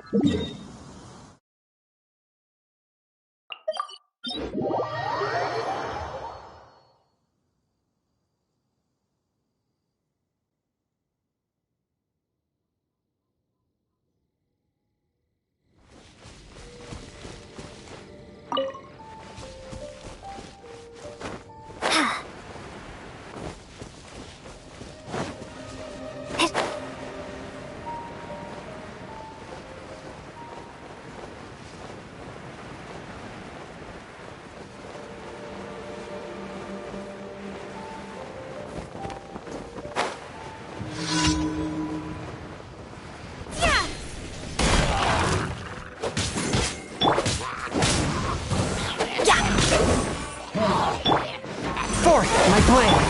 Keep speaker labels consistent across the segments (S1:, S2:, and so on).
S1: Forth my plan.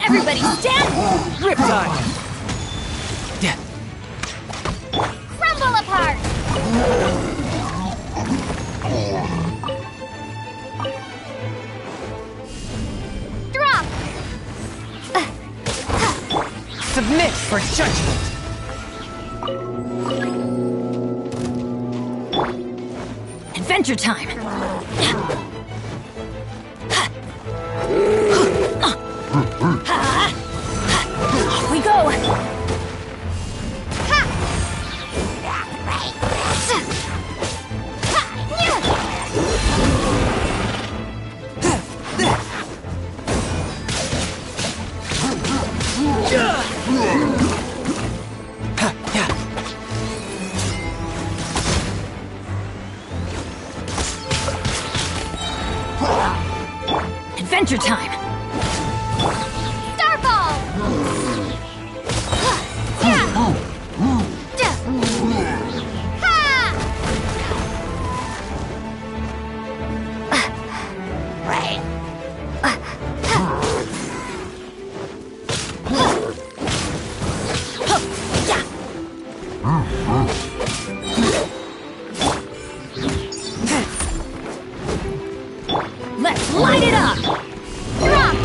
S2: Everybody stand!
S1: Riptide!
S2: Crumble apart! Drop!
S1: Submit for judgment!
S2: Adventure time! Off we go! Adventure time! Starball! Let's light it up! Drop!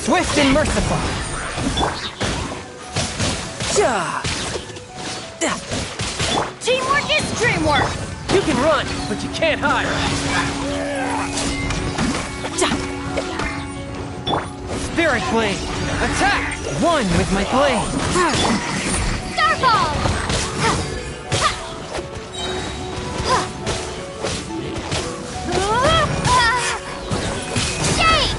S1: Swift and merciful. Ja.
S2: Teamwork is dreamwork!
S1: You can run, but you can't hide. Ja. Spirit blade. Attack. One with my blade.
S2: Starfall! Shake!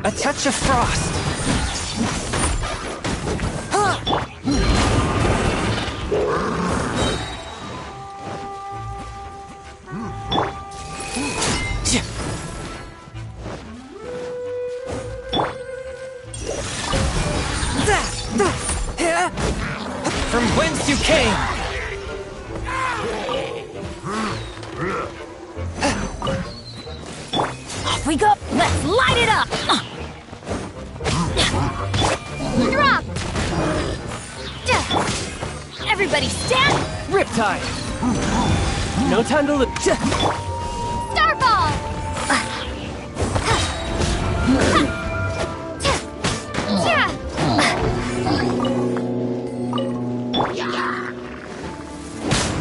S1: A touch of frost. From whence you came.
S2: Off we go! Let's light it up! Drop! Everybody stand!
S1: Riptide. No time to lose.
S2: Starfall!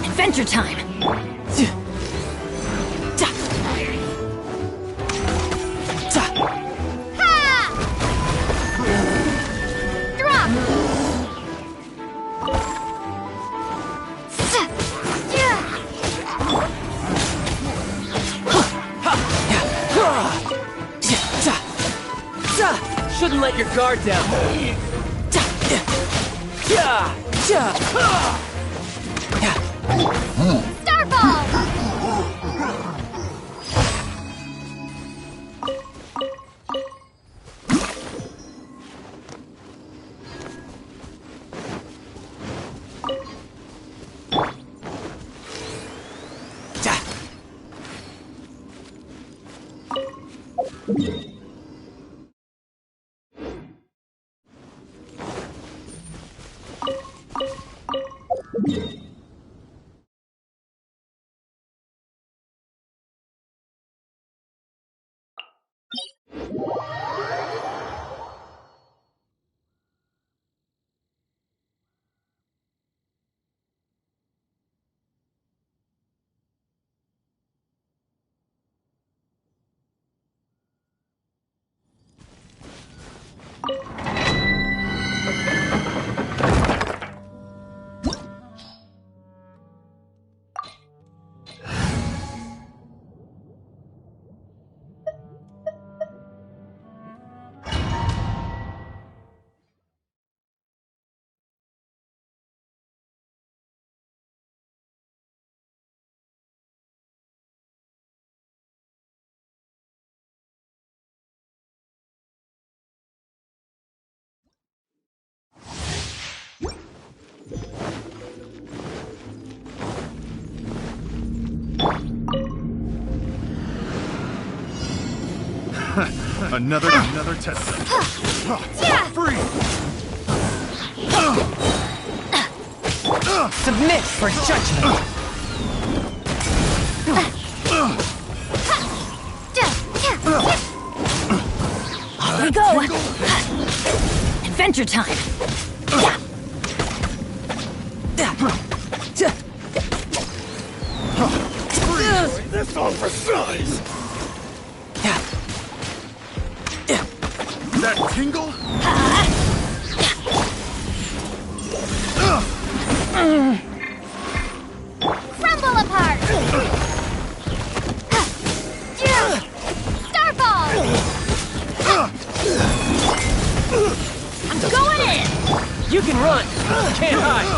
S2: Adventure time!
S1: Shouldn't let your guard down.
S2: Starfall!
S3: Another test set. Free!
S1: Submit for judgment.
S2: Off we go! Adventure time!
S3: This all for size! That tingle?
S2: Crumble apart! Starball! I'm going in!
S1: You can run, can't hide.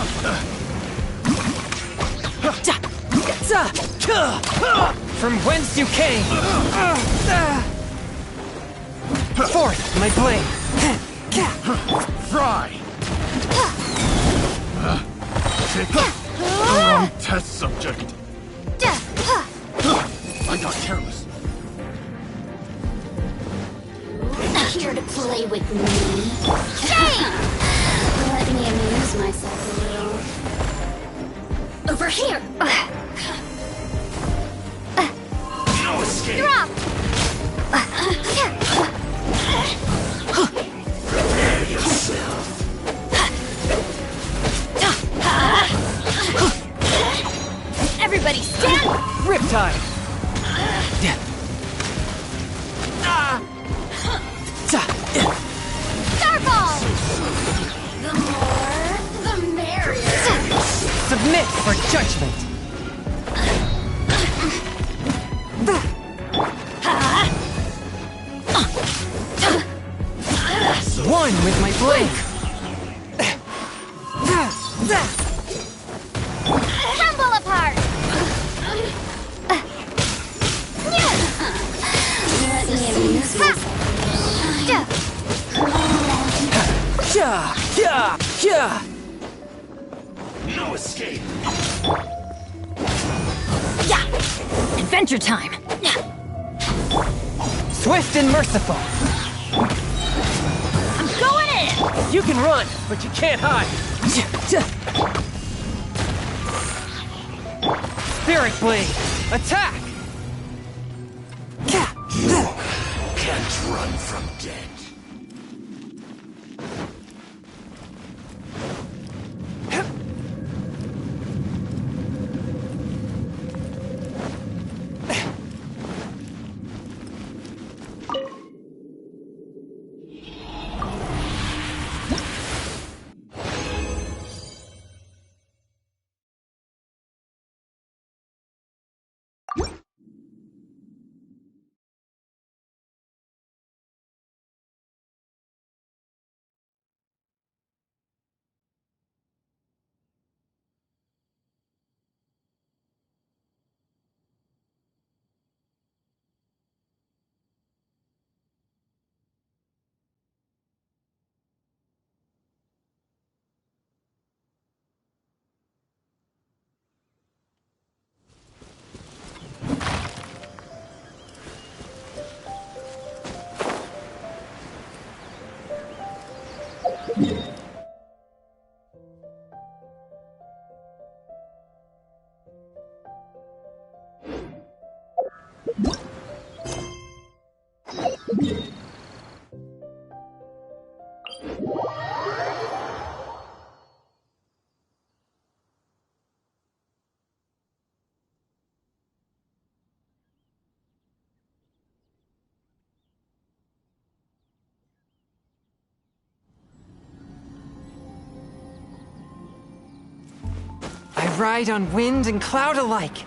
S1: From whence you came. Forth, my blade.
S3: Fry! Take the wrong test subject. I got careless.
S4: Here to play with me?
S2: Shame!
S4: Let me amuse myself a little. Over here!
S3: No escape!
S2: Drop!
S3: Prepare yourself.
S2: Everybody stand!
S1: Riptide.
S2: Starball!
S4: The more, the merrier.
S1: Submit for judgment. One with my blade.
S2: Crumble apart!
S4: Let me amuse myself.
S3: No escape!
S2: Yeah! Adventure time!
S1: Swift and merciful.
S2: I'm going in!
S1: You can run, but you can't hide. Spirit blade, attack!
S3: Can't run from death.
S1: I ride on wind and cloud alike.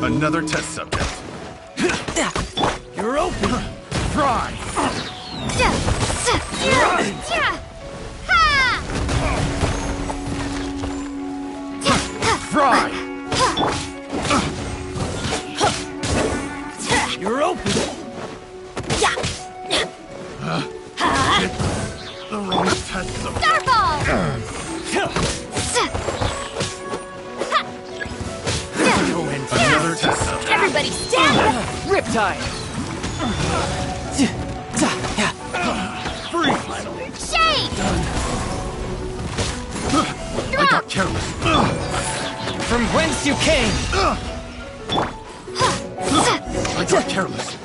S5: Another test subject.
S1: You're open.
S5: Fry! Fry!
S1: You're open.
S5: The wrong test subject.
S2: Starfall!
S5: Another test subject.
S2: Everybody stand up!
S1: Riptide.
S5: Freeze!
S2: Shade!
S5: I got careless.
S1: From whence you came.
S5: I got careless.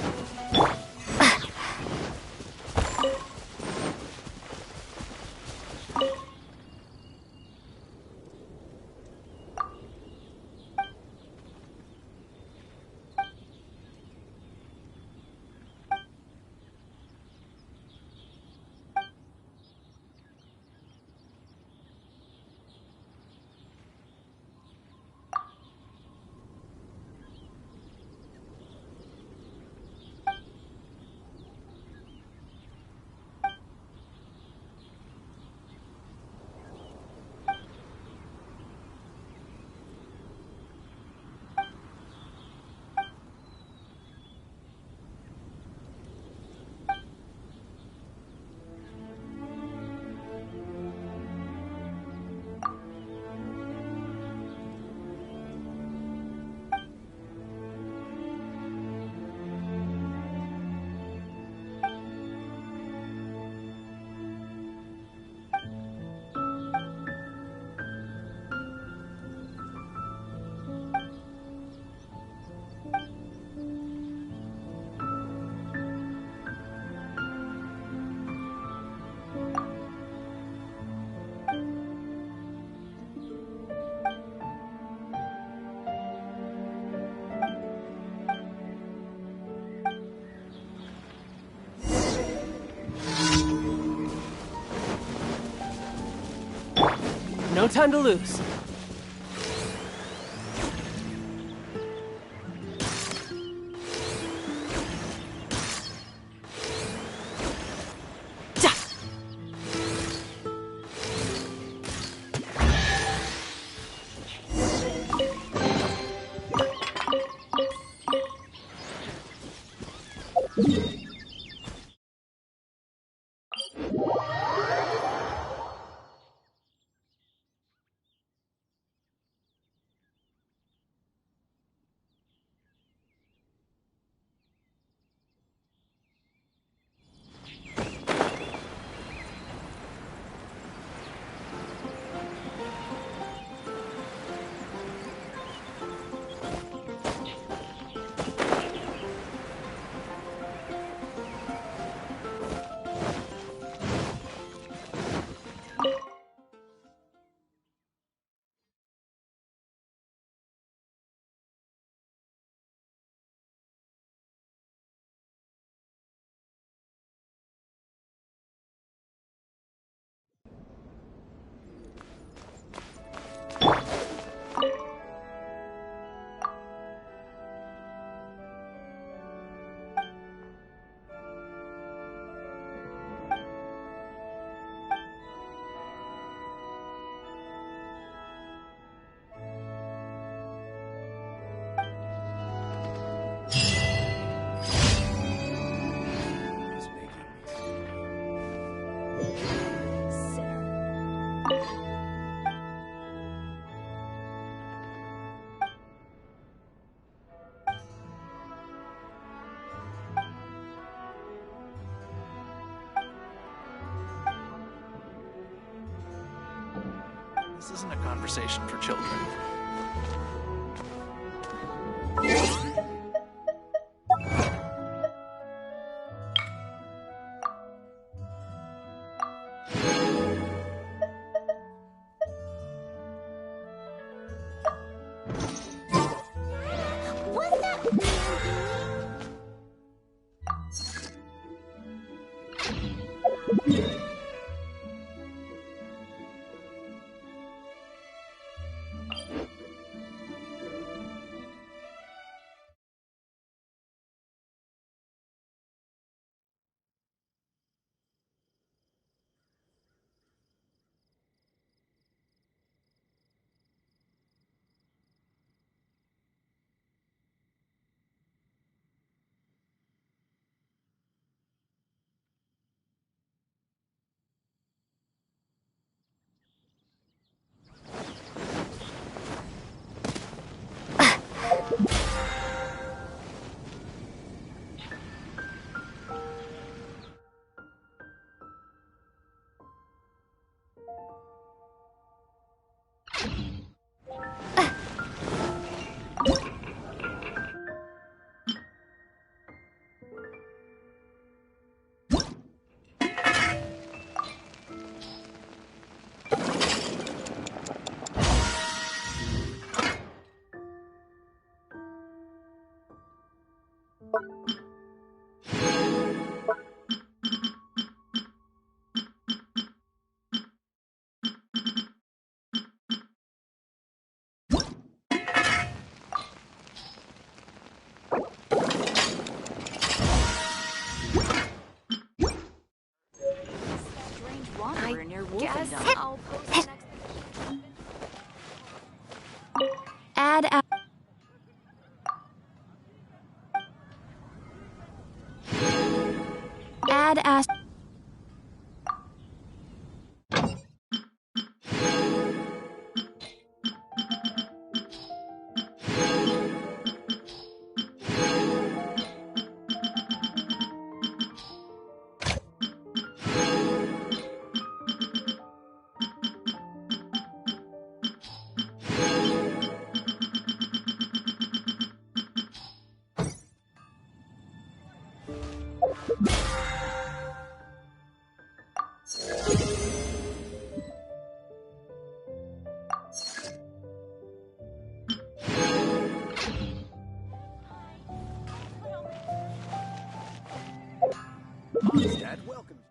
S1: No time to lose.
S6: This isn't a conversation for children.
S2: What's that man doing?
S4: Add as
S5: Mondstadt welcomes.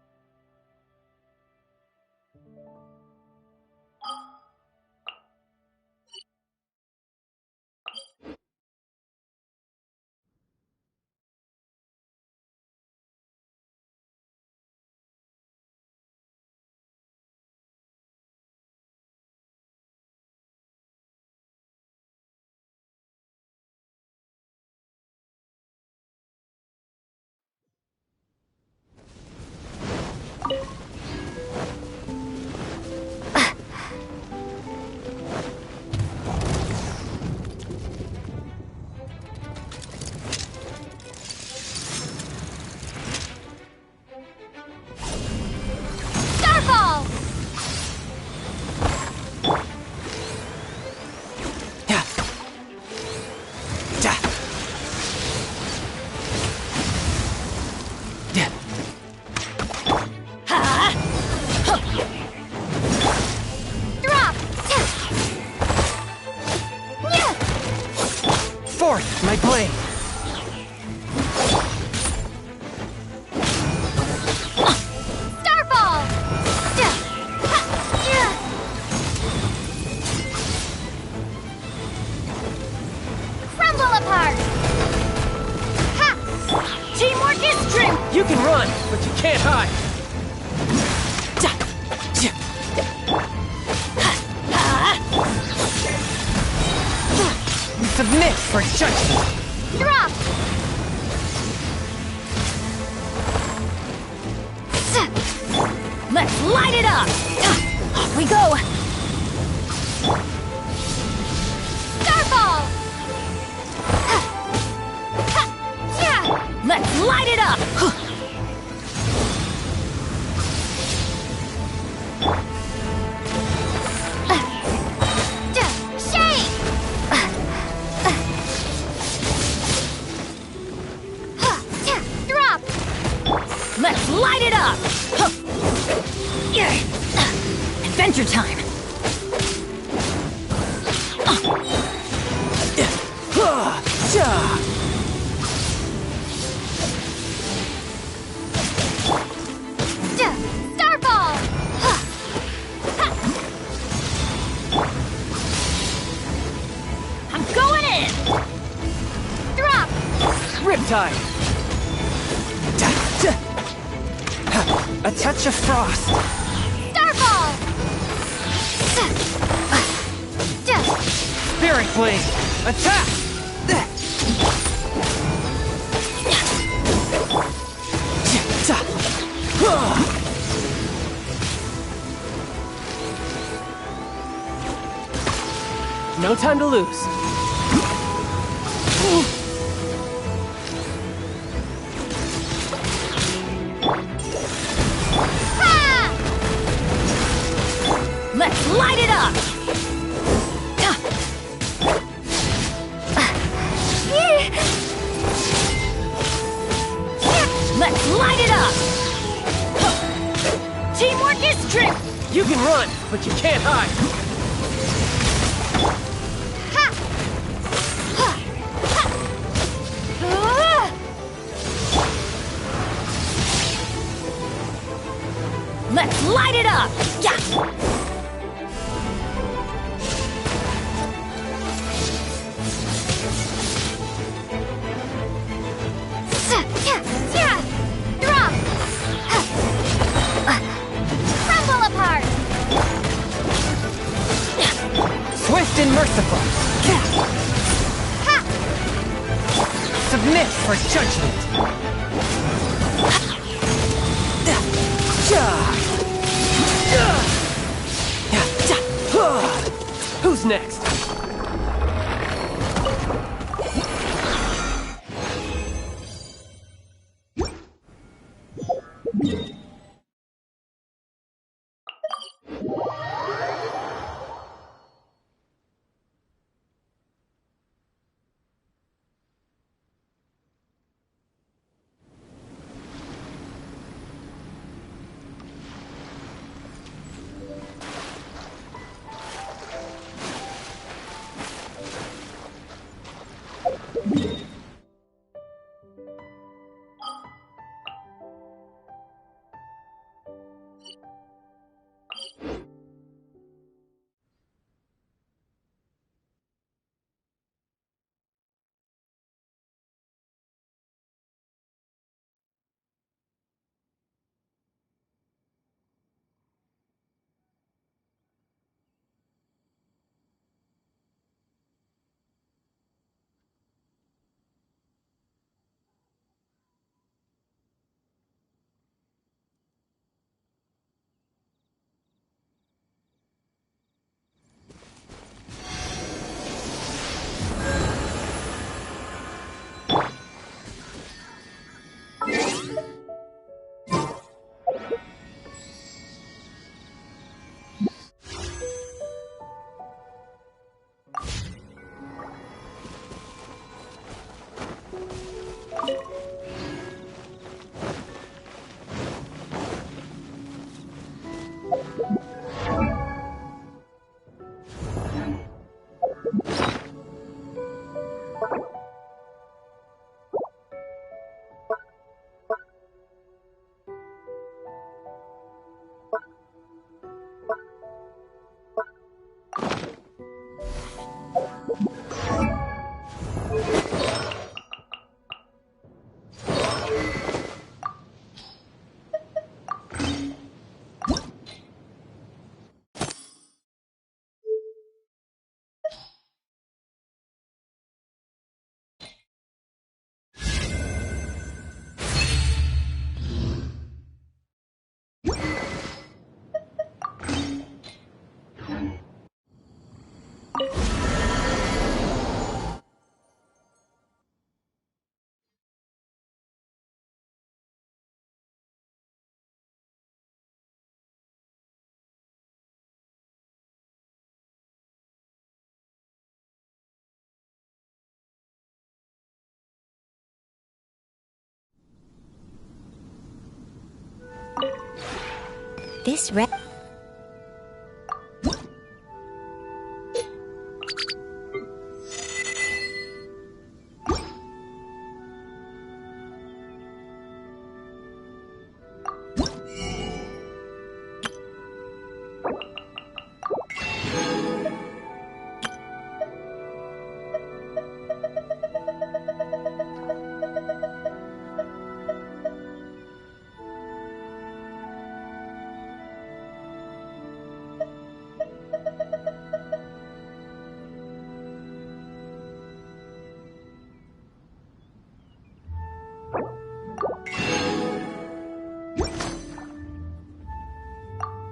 S1: You can run, but you can't hide. Submit for judgment.
S2: Drop!
S4: Let's light it up! Off we go!
S2: Starfall!
S4: Let's light it up!
S2: Shake! Drop!
S4: Let's light it up! Adventure time!
S2: Starfall!
S4: I'm going in!
S2: Drop!
S1: Riptide. A touch of frost.
S2: Starfall!
S1: Spirit blade. Attack. No time to lose.
S4: Let's light it up! Let's light it up! Teamwork is strength!
S1: You can run, but you can't hide.
S4: Let's light it up! Yeah!
S2: Drop! Crumble apart!
S1: Swift and merciful. Submit for judgment. Who's next?
S4: This red.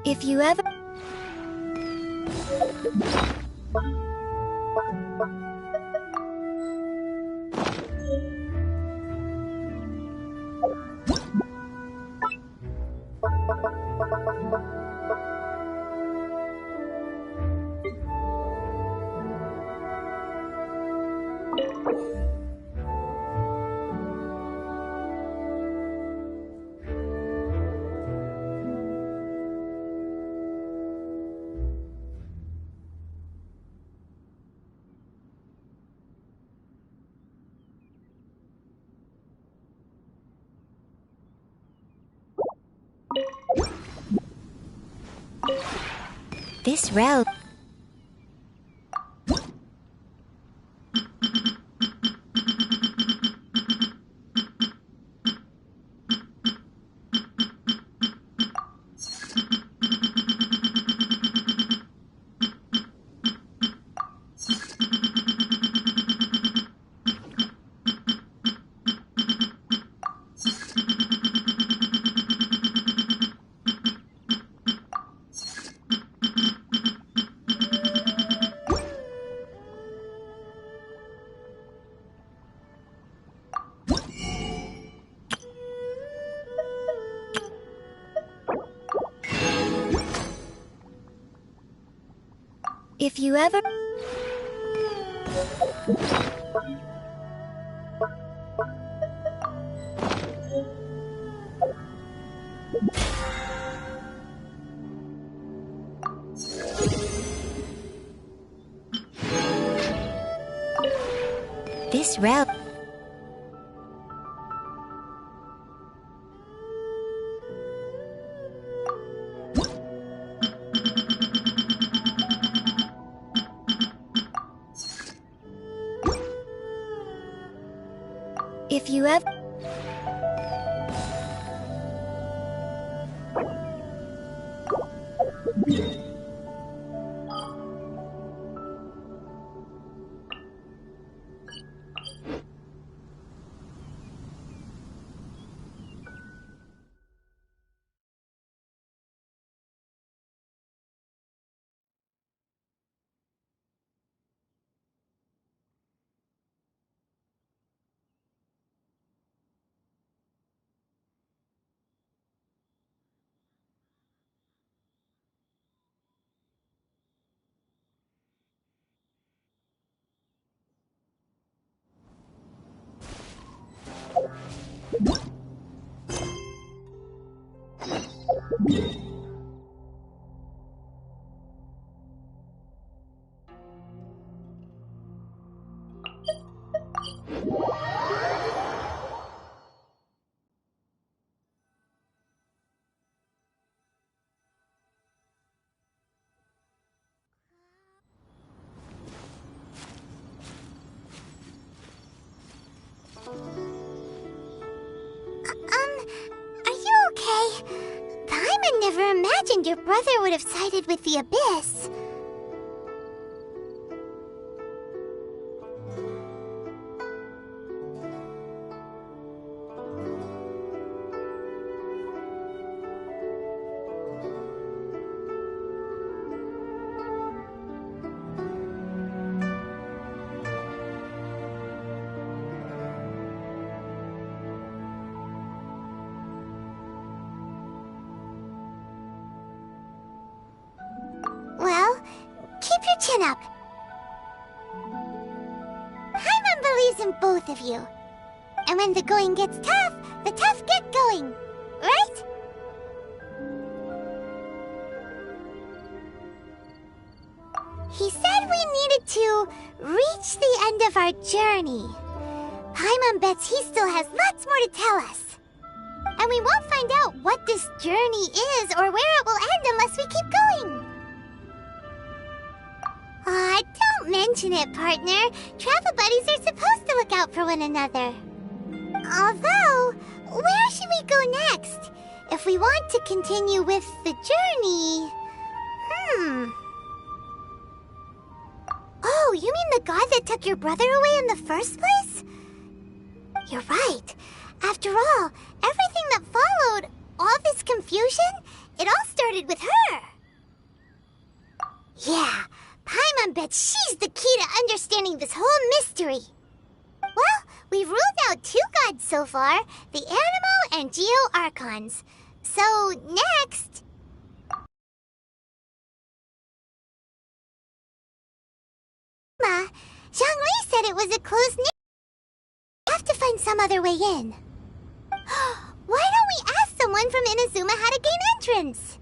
S4: If you ever... This route... If you ever... This route... If you ever...
S2: Are you okay? Paimon never imagined your brother would have sided with the Abyss. Well, keep your chin up. Paimon believes in both of you. And when the going gets tough, the tough get going. Right? He said we needed to reach the end of our journey. Paimon bets he still has lots more to tell us. And we won't find out what this journey is or where it will end unless we keep going. Aw, don't mention it, partner. Travel buddies are supposed to look out for one another. Although, where should we go next? If we want to continue with the journey... Oh, you mean the god that took your brother away in the first place? You're right. After all, everything that followed, all this confusion, it all started with her. Yeah, Paimon bets she's the key to understanding this whole mystery. Well, we've ruled out 2 gods so far, the Animo and Geo Archons. So, next... Zhongli said it was a closed name. We have to find some other way in. Why don't we ask someone from Inazuma how to gain entrance?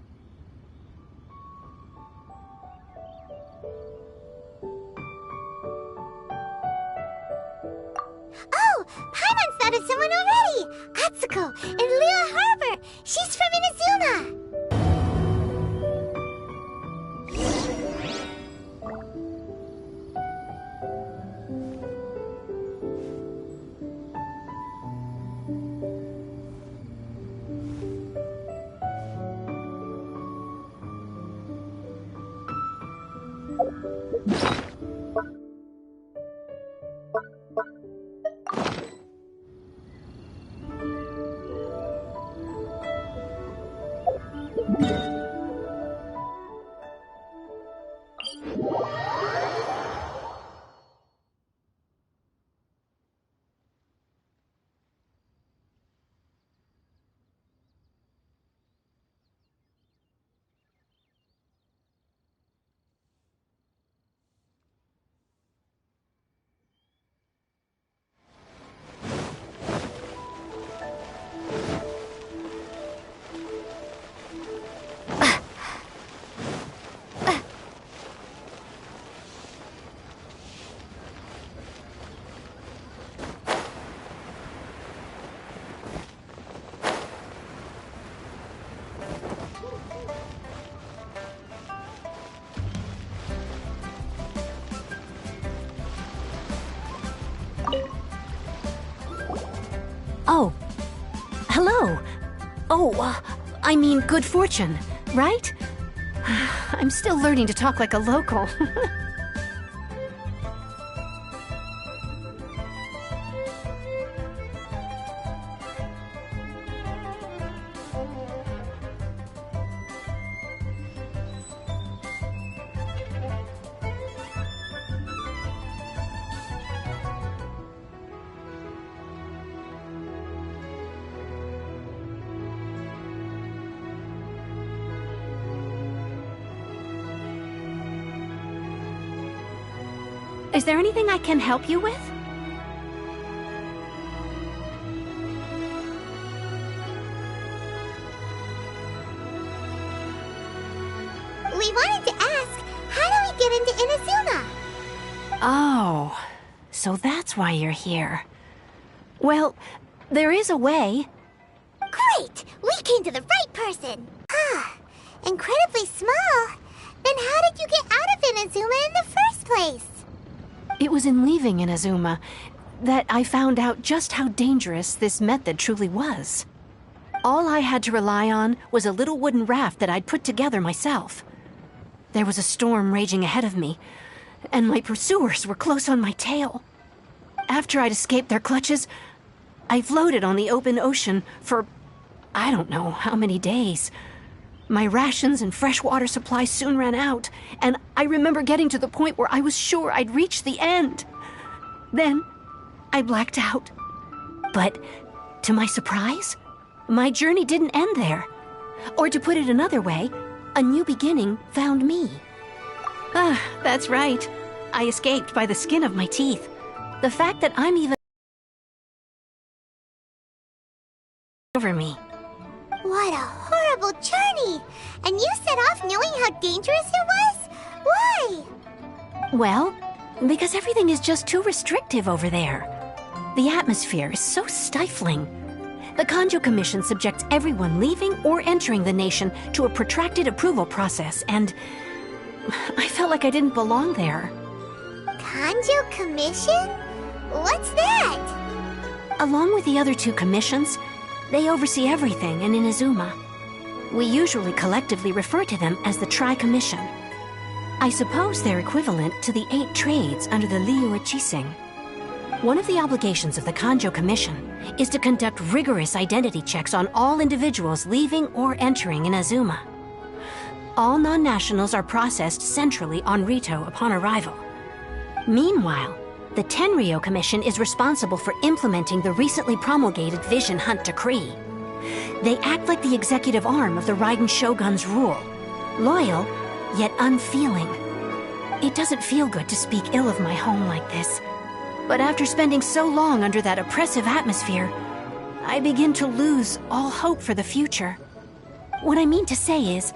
S2: Oh, Paimon's thought of someone already! Atsuko, in Liyue Harbor! She's from Inazuma!
S1: Oh. Hello. Oh, I mean good fortune, right? I'm still learning to talk like a local. Is there anything I can help you with?
S2: We wanted to ask, how do we get into Inazuma?
S1: Oh, so that's why you're here. Well, there is a way.
S2: Great! We came to the right person! Ah, incredibly small. Then how did you get out of Inazuma in the first place?
S1: It was in leaving Inazuma that I found out just how dangerous this method truly was. All I had to rely on was a little wooden raft that I'd put together myself. There was a storm raging ahead of me, and my pursuers were close on my tail. After I'd escaped their clutches, I floated on the open ocean for I don't know how many days. My rations and fresh water supply soon ran out, and I remember getting to the point where I was sure I'd reached the end. Then, I blacked out. But, to my surprise, my journey didn't end there. Or to put it another way, a new beginning found me. Ah, that's right. I escaped by the skin of my teeth. The fact that I'm even over me.
S2: What a horrible journey! And you set off knowing how dangerous it was? Why?
S1: Well, because everything is just too restrictive over there. The atmosphere is so stifling. The Kanjo Commission subjects everyone leaving or entering the nation to a protracted approval process, and I felt like I didn't belong there.
S2: Kanjo Commission? What's that?
S1: Along with the other two commissions, they oversee everything in Inazuma. We usually collectively refer to them as the Tri-Commission. I suppose they're equivalent to the 8 trades under the Liyue Chising. One of the obligations of the Kanjo Commission is to conduct rigorous identity checks on all individuals leaving or entering Inazuma. All non-nationals are processed centrally on Rito upon arrival. Meanwhile, the Tenryo Commission is responsible for implementing the recently promulgated Vision Hunt Decree. They act like the executive arm of the Raiden Shogun's rule, loyal yet unfeeling. It doesn't feel good to speak ill of my home like this, but after spending so long under that oppressive atmosphere, I begin to lose all hope for the future. What I mean to say is,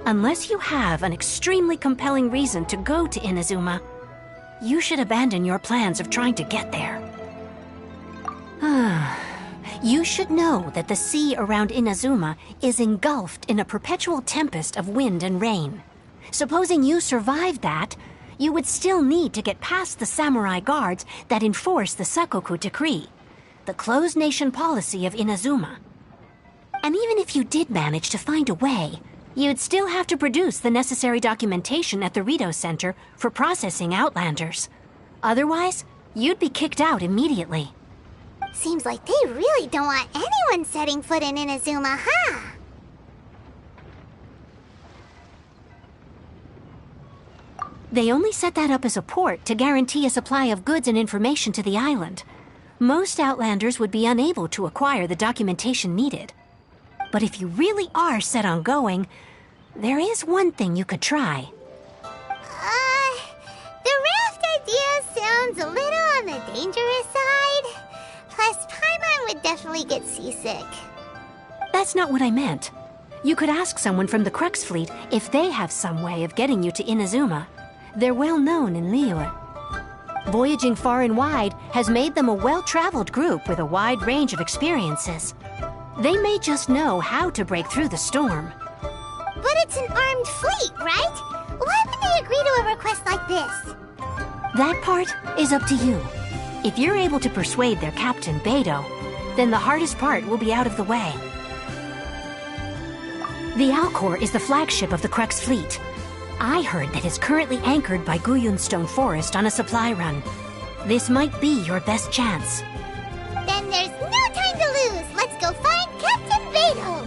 S1: unless you have an extremely compelling reason to go to Inazuma, you should abandon your plans of trying to get there. You should know that the sea around Inazuma is engulfed in a perpetual tempest of wind and rain. Supposing you survived that, you would still need to get past the samurai guards that enforce the Sakoku Decree, the closed nation policy of Inazuma. And even if you did manage to find a way, you'd still have to produce the necessary documentation at the Rito Center for processing Outlanders. Otherwise, you'd be kicked out immediately.
S2: Seems like they really don't want anyone setting foot in Inazuma, huh?
S1: They only set that up as a port to guarantee a supply of goods and information to the island. Most Outlanders would be unable to acquire the documentation needed. But if you really are set on going, there is one thing you could try.
S2: The raft idea sounds a little on the dangerous side. Plus, Paimon would definitely get seasick.
S1: That's not what I meant. You could ask someone from the Crux Fleet if they have some way of getting you to Inazuma. They're well known in Liyue. Voyaging far and wide has made them a well-traveled group with a wide range of experiences. They may just know how to break through the storm.
S2: But it's an armed fleet, right? Why would they agree to a request like this?
S1: That part is up to you. If you're able to persuade their captain, Beidou, then the hardest part will be out of the way. The Alcor is the flagship of the Crux Fleet. I heard that it's currently anchored by Guyunstone Forest on a supply run. This might be your best chance.
S2: Then there's no time to lose. Let's go find Captain Beidou.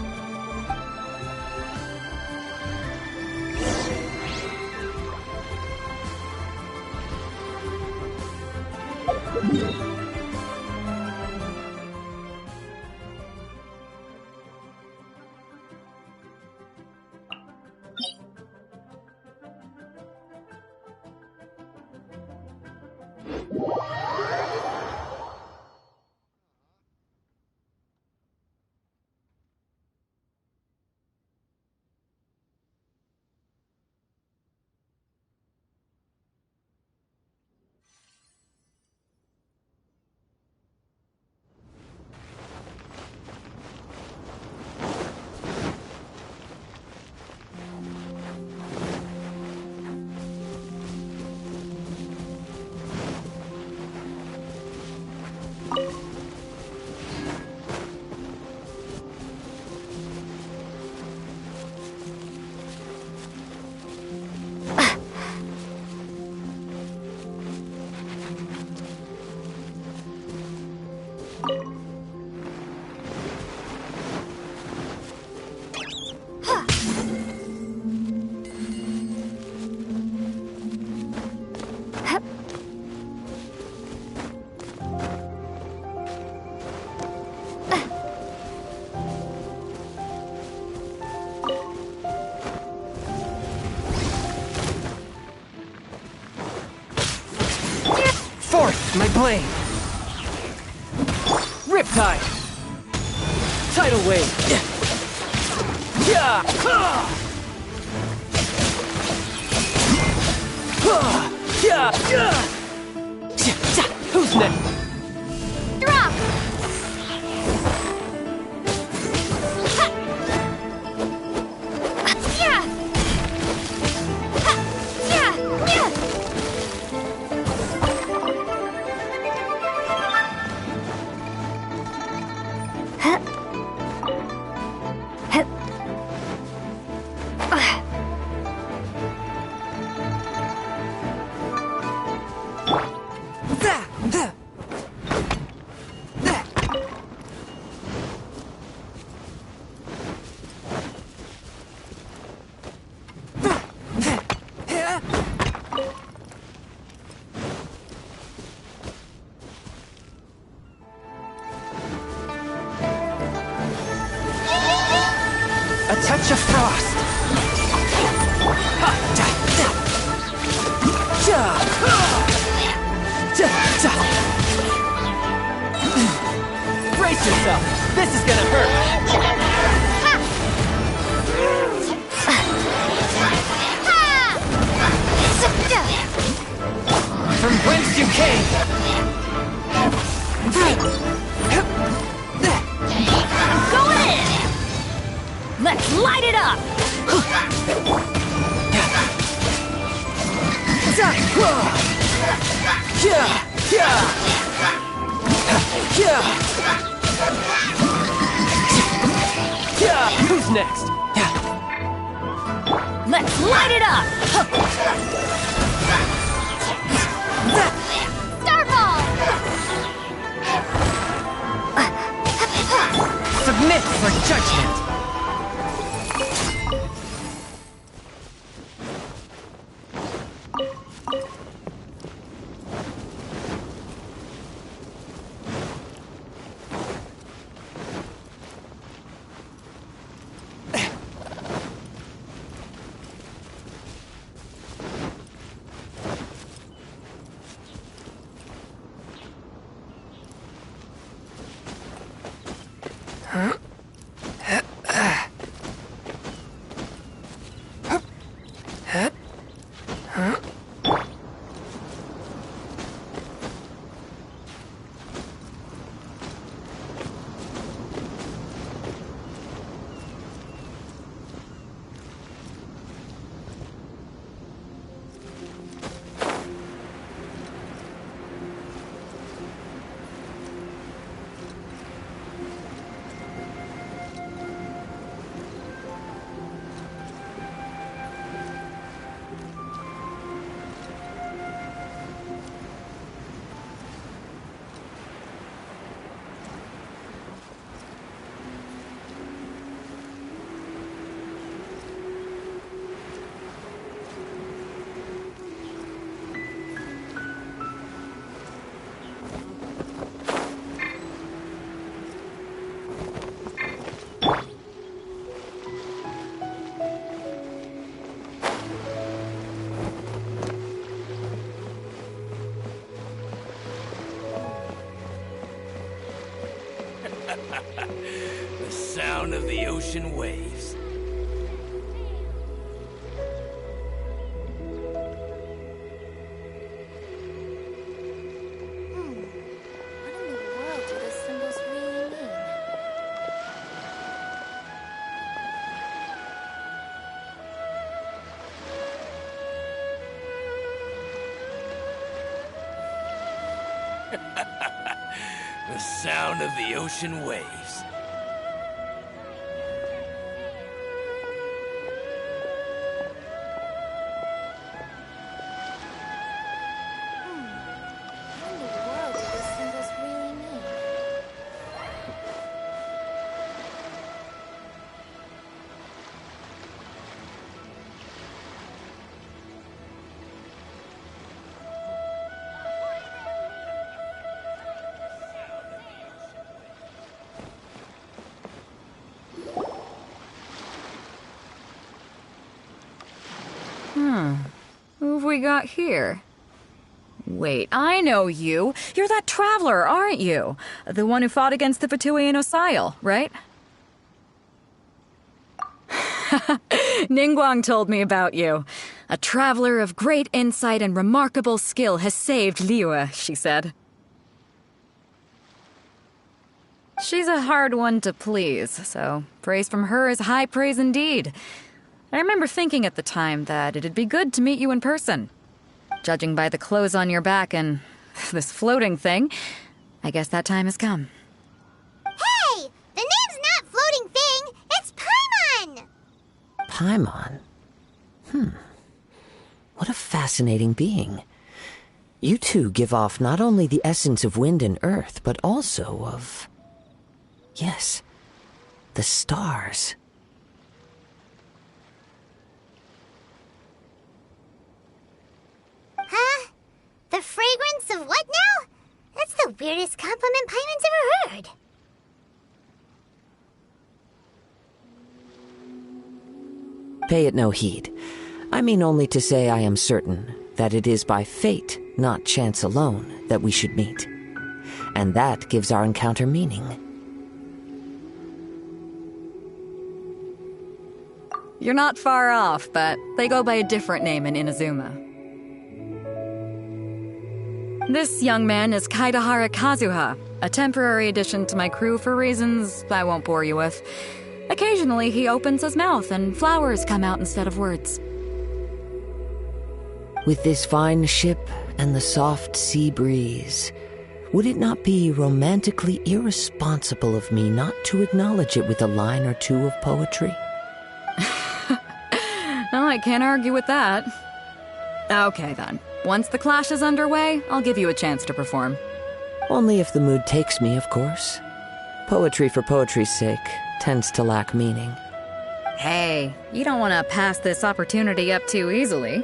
S7: My blade! Riptide! Tidal wave! Yeah! Who's next?
S2: Drop!
S7: A touch of frost. Brace yourself. This is gonna hurt. From whence you came.
S8: Go in! Let's light it up!
S7: Who's next?
S8: Let's light it up!
S2: Starfall!
S7: Submit for judgment.
S3: The sound of the ocean waves.
S2: What in the world do those symbols really mean?
S3: The sound of the ocean waves.
S2: What in the world do those symbols really mean?
S8: Who have we got here? Wait, I know you. You're that traveler, aren't you? The one who fought against the Fatui and Osile, right? Ningguang told me about you. A traveler of great insight and remarkable skill has saved Liyue, she said. She's a hard one to please, so praise from her is high praise indeed. I remember thinking at the time that it'd be good to meet you in person. Judging by the clothes on your back and this floating thing, I guess that time has come.
S2: Hey! The name's not Floating Thing, it's Paimon!
S9: Paimon? What a fascinating being. You two give off not only the essence of wind and earth, but also of... yes, the stars.
S2: Huh? The fragrance of what now? That's the weirdest compliment Paimon's ever heard.
S9: Pay it no heed. I mean only to say I am certain that it is by fate, not chance alone, that we should meet. And that gives our encounter meaning.
S8: You're not far off, but they go by a different name in Inazuma. This young man is Kaidahara Kazuha, a temporary addition to my crew for reasons I won't bore you with. Occasionally, he opens his mouth and flowers come out instead of words.
S9: With this fine ship and the soft sea breeze, would it not be romantically irresponsible of me not to acknowledge it with a line or two of poetry?
S8: Oh, I can't argue with that. Okay, then. Once the clash is underway, I'll give you a chance to perform.
S9: Only if the mood takes me, of course. Poetry for poetry's sake tends to lack meaning.
S8: Hey, you don't want to pass this opportunity up too easily,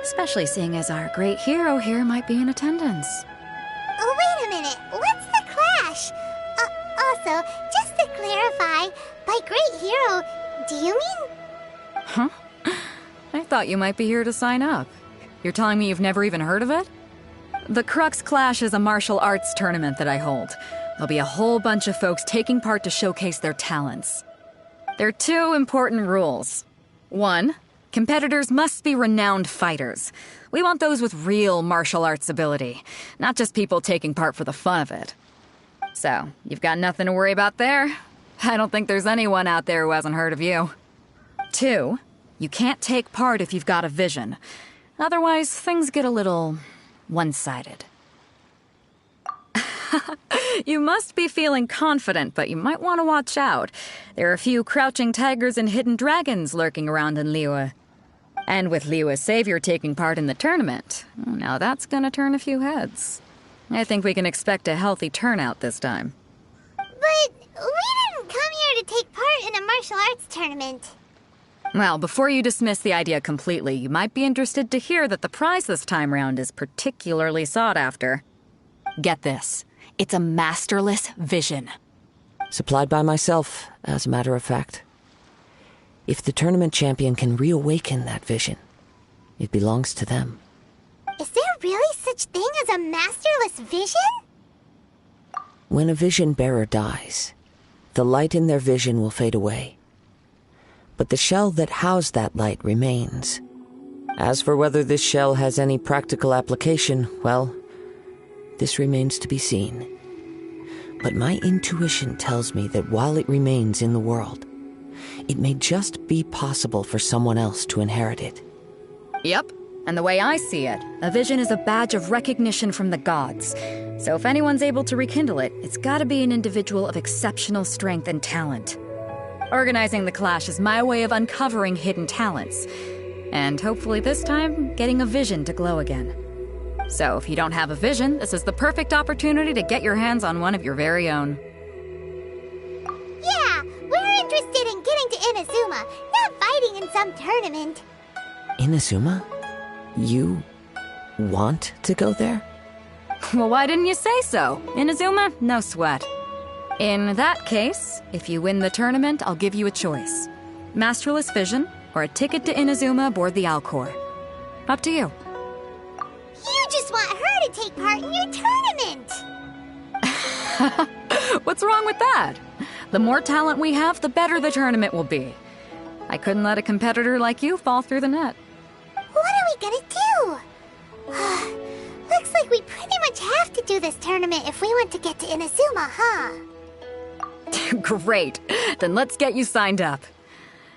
S8: especially seeing as our great hero here might be in attendance.
S2: Oh, wait a minute. What's the clash? Also, just to clarify, by great hero, do you mean...
S8: Huh? I thought you might be here to sign up. You're telling me you've never even heard of it? The Crux Clash is a martial arts tournament that I hold. There'll be a whole bunch of folks taking part to showcase their talents. There are 2 important rules. 1, competitors must be renowned fighters. We want those with real martial arts ability, not just people taking part for the fun of it. So, you've got nothing to worry about there. I don't think there's anyone out there who hasn't heard of you. 2, you can't take part if you've got a vision. Otherwise, things get a little one-sided. You must be feeling confident, but you might want to watch out. There are a few crouching tigers and hidden dragons lurking around in Liyue. And with Liyue's savior taking part in the tournament, now that's gonna turn a few heads. I think we can expect a healthy turnout this time.
S2: But we didn't come here to take part in a martial arts tournament.
S8: Well, before you dismiss the idea completely, you might be interested to hear that the prize this time round is particularly sought after. Get this. It's a masterless vision.
S9: Supplied by myself, as a matter of fact. If the tournament champion can reawaken that vision, it belongs to them.
S2: Is there really such thing as a masterless vision?
S9: When a vision bearer dies, the light in their vision will fade away. But the shell that housed that light remains. As for whether this shell has any practical application, well, this remains to be seen. But my intuition tells me that while it remains in the world, it may just be possible for someone else to inherit it.
S8: Yep, and the way I see it, a vision is a badge of recognition from the gods. So if anyone's able to rekindle it, it's gotta be an individual of exceptional strength and talent. Organizing the clash is my way of uncovering hidden talents. And hopefully this time, getting a vision to glow again. So if you don't have a vision, this is the perfect opportunity to get your hands on one of your very own.
S2: Yeah, we're interested in getting to Inazuma, not fighting in some tournament.
S9: Inazuma? You want to go there?
S8: Well, why didn't you say so? Inazuma? No sweat. In that case, if you win the tournament, I'll give you a choice. Masterless Vision, or a ticket to Inazuma aboard the Alcor. Up to you.
S2: You just want her to take part in your tournament!
S8: What's wrong with that? The more talent we have, the better the tournament will be. I couldn't let a competitor like you fall through the net.
S2: What we gonna do? Looks like we pretty much have to do this tournament if we want to get to Inazuma, huh?
S8: Great. Then let's get you signed up.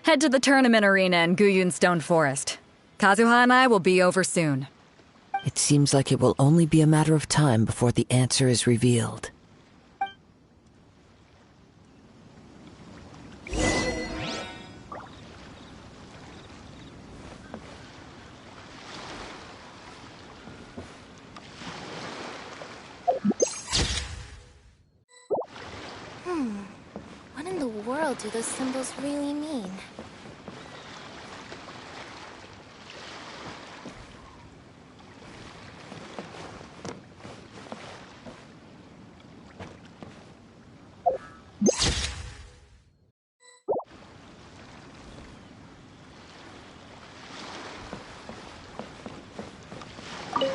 S8: Head to the tournament arena in Guyun Stone Forest. Kazuha and I will be over soon.
S9: It seems like it will only be a matter of time before the answer is revealed.
S2: What in the world do those symbols really mean?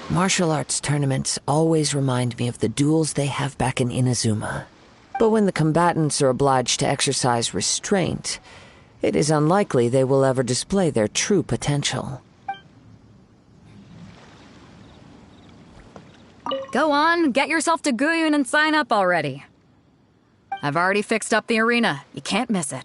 S9: Martial arts tournaments always remind me of the duels they have back in Inazuma. But when the combatants are obliged to exercise restraint, it is unlikely they will ever display their true potential.
S8: Go on, get yourself to Guyun and sign up already. I've already fixed up the arena. You can't miss it.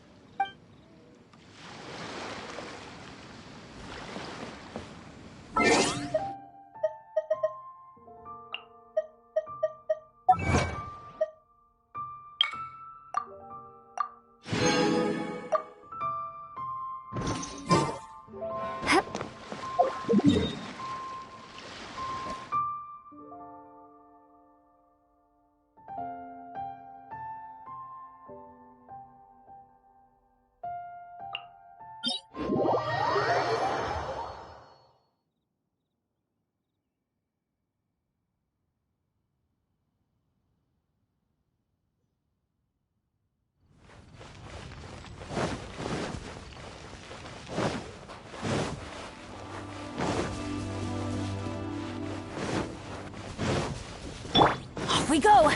S8: We go!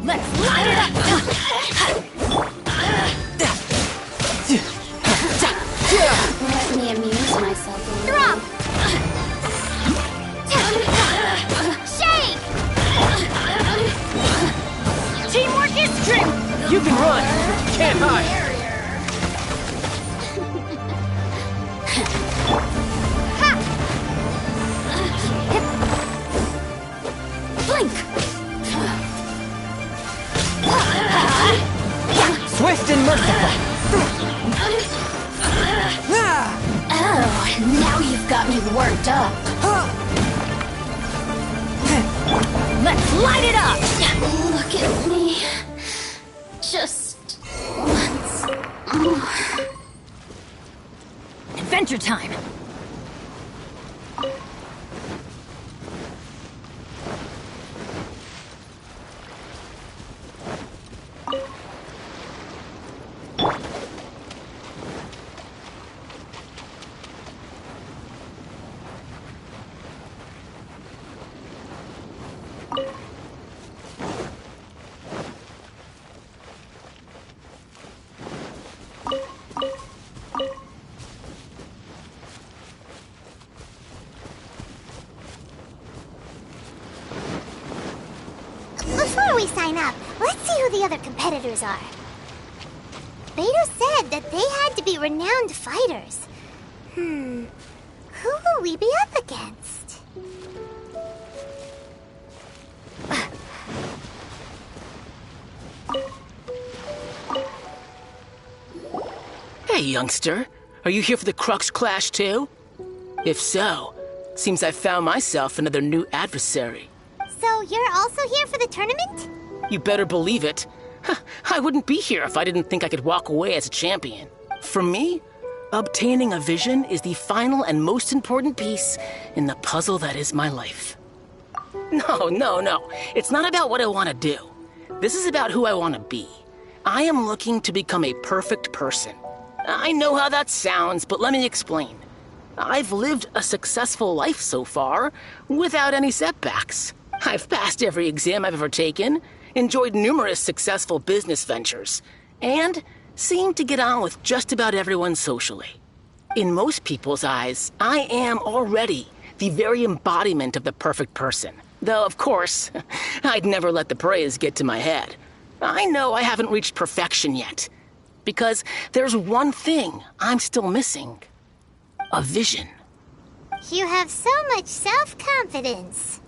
S8: Let's light it up!
S2: Let me amuse myself a little. Drop! Shake!
S7: Teamwork is strength! You can run! Can't hide! Swift and merciful!
S2: Oh, now you've got me worked up.
S8: Let's light it up!
S2: Look at me. Just once more.
S8: Adventure time!
S2: Before we sign up, let's see who the other competitors are. Beidou said that they had to be renowned fighters. Who will we be up against?
S10: Hey, youngster. Are you here for the Crux Clash too? If so, seems I've found myself another new adversary.
S2: So you're also here for the tournament?
S10: You better believe it. I wouldn't be here if I didn't think I could walk away as a champion. For me, obtaining a vision is the final and most important piece in the puzzle that is my life. No. It's not about what I want to do. This is about who I want to be. I am looking to become a perfect person. I know how that sounds, but let me explain. I've lived a successful life so far, without any setbacks. I've passed every exam I've ever taken, enjoyed numerous successful business ventures, and seem to get on with just about everyone socially. In most people's eyes, I am already the very embodiment of the perfect person. Though, of course, I'd never let the praise get to my head. I know I haven't reached perfection yet. Because there's one thing I'm still missing. A vision.
S2: You have so much self-confidence.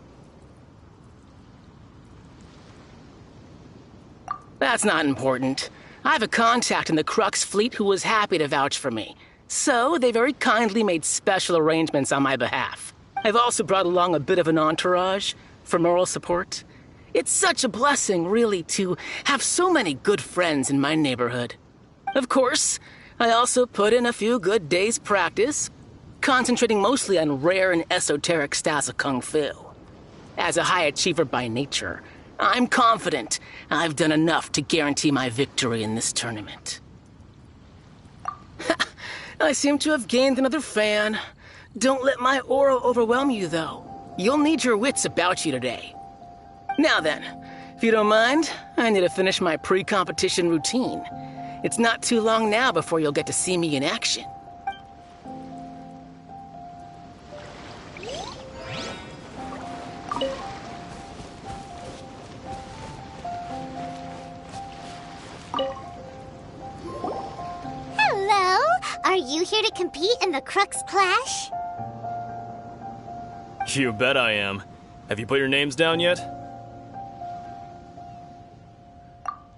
S10: That's not important. I have a contact in the Crux fleet who was happy to vouch for me. So, they very kindly made special arrangements on my behalf. I've also brought along a bit of an entourage for moral support. It's such a blessing, really, to have so many good friends in my neighborhood. Of course, I also put in a few good days' practice, concentrating mostly on rare and esoteric styles of Kung Fu. As a high achiever by nature, I'm confident I've done enough to guarantee my victory in this tournament. I seem to have gained another fan. Don't let my aura overwhelm you, though. You'll need your wits about you today. Now then, if you don't mind, I need to finish my pre-competition routine. It's not too long now before you'll get to see me in action.
S2: Hello? Are you here to compete in the Crux Clash?
S11: You bet I am. Have you put your names down yet?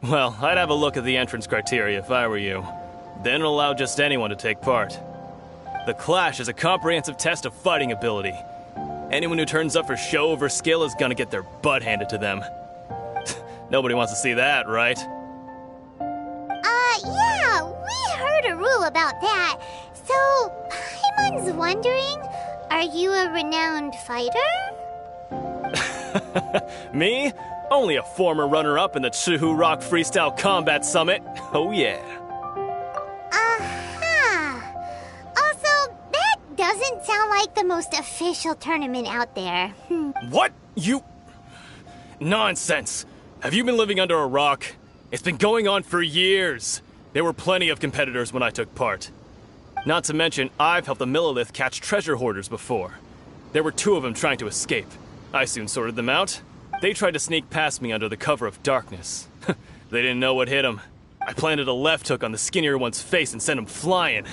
S11: Well, I'd have a look at the entrance criteria if I were you. Then allow just anyone to take part. The Clash is a comprehensive test of fighting ability. Anyone who turns up for show over skill is gonna get their butt handed to them. Nobody wants to see that, right?
S2: Yeah, we heard a rule about that. So, Paimon's wondering, are you a renowned fighter?
S11: Me? Only a former runner-up in the Chihu Rock Freestyle Combat Summit. Oh yeah.
S2: Also, that doesn't sound like the most official tournament out there.
S11: What? You... Nonsense. Have you been living under a rock? It's been going on for years. There were plenty of competitors when I took part. Not to mention, I've helped the Millilith catch treasure hoarders before. There were 2 of them trying to escape. I soon sorted them out. They tried to sneak past me under the cover of darkness. They didn't know what hit them. I planted a left hook on the skinnier one's face and sent him flying.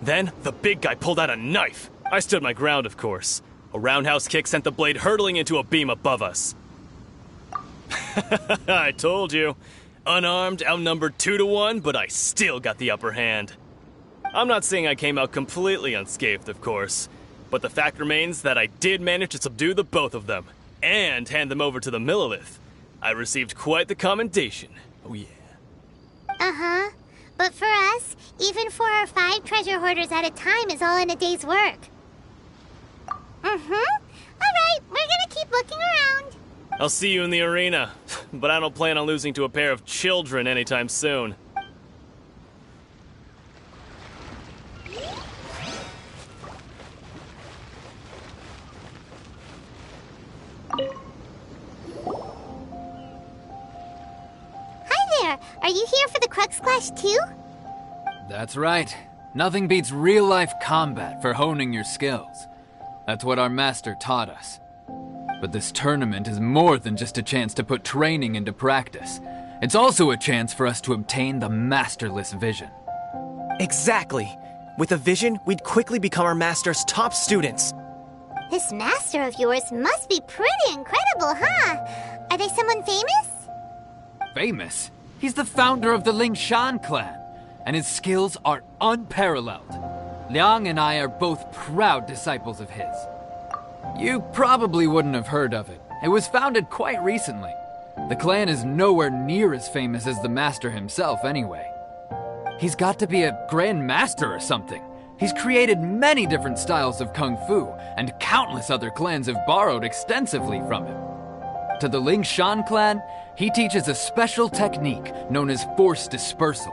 S11: Then, the big guy pulled out a knife. I stood my ground, of course. A roundhouse kick sent the blade hurtling into a beam above us. I told you. Unarmed, outnumbered 2-1, but I still got the upper hand. I'm not saying I came out completely unscathed, of course. But the fact remains that I did manage to subdue the both of them. And hand them over to the Millilith. I received quite the commendation. Oh yeah.
S2: Uh-huh. But for us, even 4 or 5 treasure hoarders at a time is all in a day's work. Alright, we're gonna keep looking around.
S11: I'll see you in the arena. But I don't plan on losing to a pair of children anytime soon.
S2: Are you here for the Crux Clash too?
S12: That's right. Nothing beats real-life combat for honing your skills. That's what our master taught us. But this tournament is more than just a chance to put training into practice. It's also a chance for us to obtain the masterless vision.
S13: Exactly. With a vision, we'd quickly become our master's top students.
S2: This master of yours must be pretty incredible, huh? Are they someone famous?
S12: Famous? He's the founder of the Lingshan clan, and his skills are unparalleled. Liang and I are both proud disciples of his. You probably wouldn't have heard of it. It was founded quite recently. The clan is nowhere near as famous as the master himself anyway. He's got to be a grand master or something. He's created many different styles of kung fu, and countless other clans have borrowed extensively from him. To the Lingshan clan, he teaches a special technique known as force dispersal.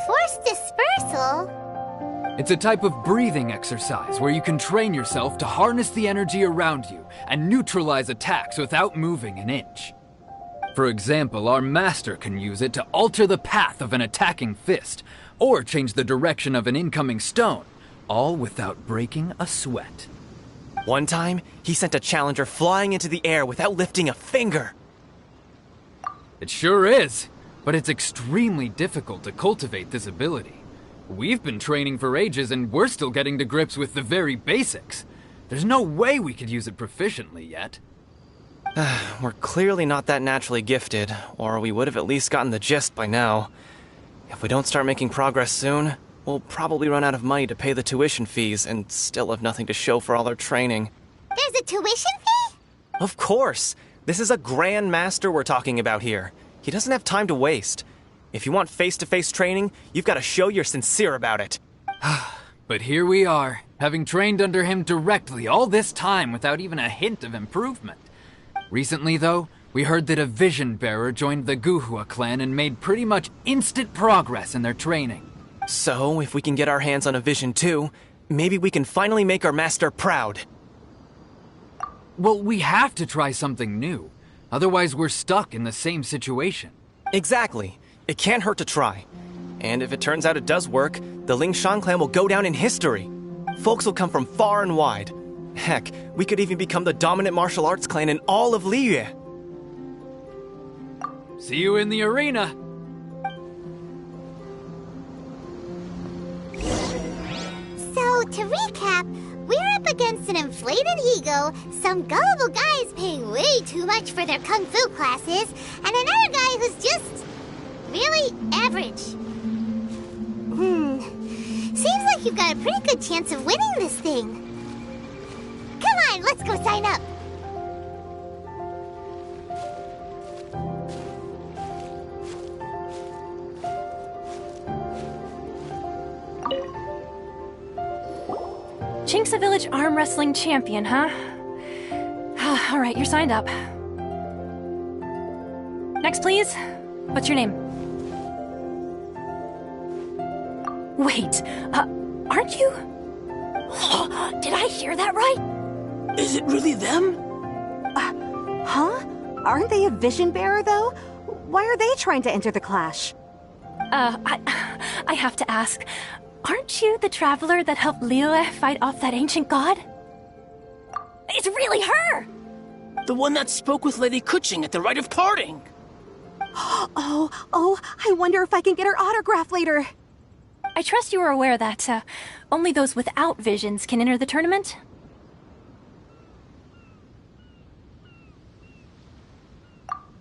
S2: Force dispersal?
S12: It's a type of breathing exercise where you can train yourself to harness the energy around you and neutralize attacks without moving an inch. For example, our master can use it to alter the path of an attacking fist, or change the direction of an incoming stone, all without breaking a sweat.
S13: One time, he sent a challenger flying into the air without lifting a finger.
S12: It sure is, but it's extremely difficult to cultivate this ability. We've been training for ages and we're still getting to grips with the very basics. There's no way we could use it proficiently yet.
S13: We're clearly not that naturally gifted, or we would have at least gotten the gist by now. If we don't start making progress soon, we'll probably run out of money to pay the tuition fees and still have nothing to show for all our training.
S2: There's a tuition fee?
S13: Of course! This is a Grand Master we're talking about here. He doesn't have time to waste. If you want face-to-face training, you've got to show you're sincere about it.
S12: But here we are, having trained under him directly all this time without even a hint of improvement. Recently, though, we heard that a Vision Bearer joined the Guhua clan and made pretty much instant progress in their training.
S13: So, if we can get our hands on a Vision too, maybe we can finally make our master proud.
S12: Well, we have to try something new. Otherwise, we're stuck in the same situation.
S13: Exactly. It can't hurt to try. And if it turns out it does work, the Lingshan clan will go down in history. Folks will come from far and wide. Heck, we could even become the dominant martial arts clan in all of Liyue.
S12: See you in the arena.
S2: So, to recap, we're up against an inflated ego, some gullible guys paying way too much for their kung fu classes, and another guy who's just really average. Seems like you've got a pretty good chance of winning this thing. Come on, let's go sign up.
S1: Chinxa Village Arm Wrestling Champion, huh? All right, you're signed up. Next, please. What's your name? Wait, aren't you? Did I hear that right?
S10: Is it really them?
S14: Huh? Aren't they a Vision Bearer, though? Why are they trying to enter the clash?
S1: I have to ask, aren't you the traveler that helped Liyue fight off that ancient god? It's really her!
S10: The one that spoke with Lady Kuching at the rite of parting.
S14: Oh, I wonder if I can get her autograph later.
S1: I trust you are aware that only those without visions can enter the tournament?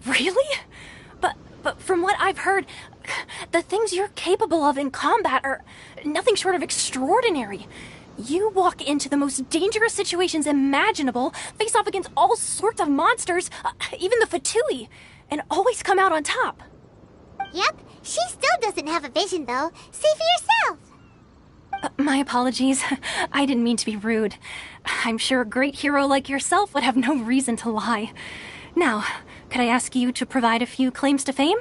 S1: Really? But from what I've heard, the things you're capable of in combat are nothing short of extraordinary. You walk into the most dangerous situations imaginable, face off against all sorts of monsters, even the Fatui, and always come out on top.
S2: Yep, she still doesn't have a vision, though. See for yourself.
S1: My apologies. I didn't mean to be rude. I'm sure a great hero like yourself would have no reason to lie. Now, could I ask you to provide a few claims to fame?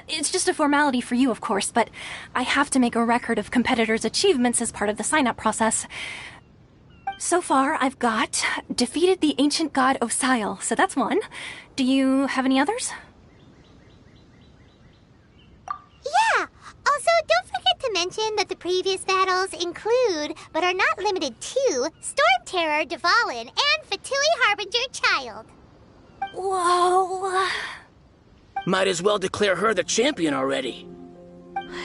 S1: It's just a formality for you, of course, but I have to make a record of competitors' achievements as part of the sign-up process. So far, I've got defeated the ancient god Osail, so that's one. Do you have any others?
S2: Yeah! Also, don't forget to mention that the previous battles include, but are not limited to, Storm Terror, Dvalin, and Fatui Harbinger Child.
S1: Whoa!
S10: Might as well declare her the champion already.